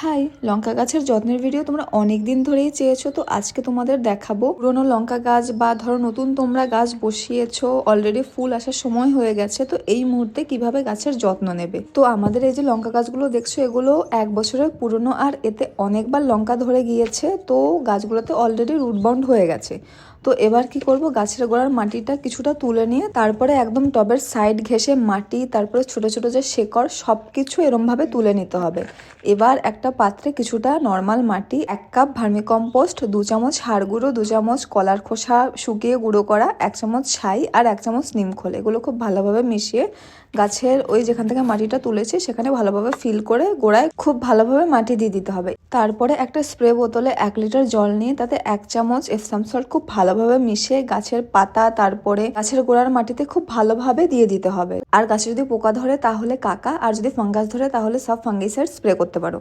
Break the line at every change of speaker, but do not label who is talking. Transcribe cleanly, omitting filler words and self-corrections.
High, লঙ্কা গাছের যত্নের video তোমরা অনেক দিন ধরেই চেয়েছো। তো আজকে তোমাদের দেখাবো পুরোনো লঙ্কা গাছ বা ধরো নতুন তোমরা গাছ বসিয়েছো, অলরেডি ফুল আসার সময় হয়ে গেছে, তো এই মুহূর্তে কিভাবে গাছের যত্ন নেবে। তো আমাদের এই যে লঙ্কা গাছগুলো দেখছো, এগুলো 1 বছরের পুরনো, আর এতে অনেকবার লঙ্কা ধরে গিয়েছে। তো গাছগুলোতে অলরেডি রুট বাউন্ড হয়ে গেছে। তো এবার কি করব, গাছের গোড়ার মাটিটা কিছুটা তুলে নিয়ে তারপরে একদম টবের সাইড ঘেঁষে মাটি, তারপরে ছোট ছোট যে শেকড়, সবকিছু এরম ভাবে তুলে নিতে হবে। এবার একটা পাত্রে কিছুটা নর্মাল মাটি, 1 কাপ ভার্মিকম্পোস্ট, 2 চামচ হাড় গুঁড়ো, 2 চামচ কলার খোসা শুকিয়ে গুঁড়ো করা, 1 চামচ ছাই আর 1 চামচ নিমখোল, এগুলো খুব ভালোভাবে মিশিয়ে গাছের ওই যেখান থেকে মাটিটা তুলেছি সেখানে ভালোভাবে ফিল করে গোড়ায় খুব ভালোভাবে মাটি দিয়ে দিতে হবে। তারপরে একটা স্প্রে বোতলে 1 লিটার জল নিয়ে তাতে 1 চামচ এপসাম সল্ট খুব ভালোভাবে মিশিয়ে গাছের পাতা, তারপরে গাছের গোড়ার মাটিতে খুব ভালোভাবে দিয়ে দিতে হবে। আর গাছে যদি পোকা ধরে তাহলে কাকা, আর যদি ফাঙ্গাস ধরে তাহলে সব ফাঙ্গিসাইড স্প্রে করতে পারো।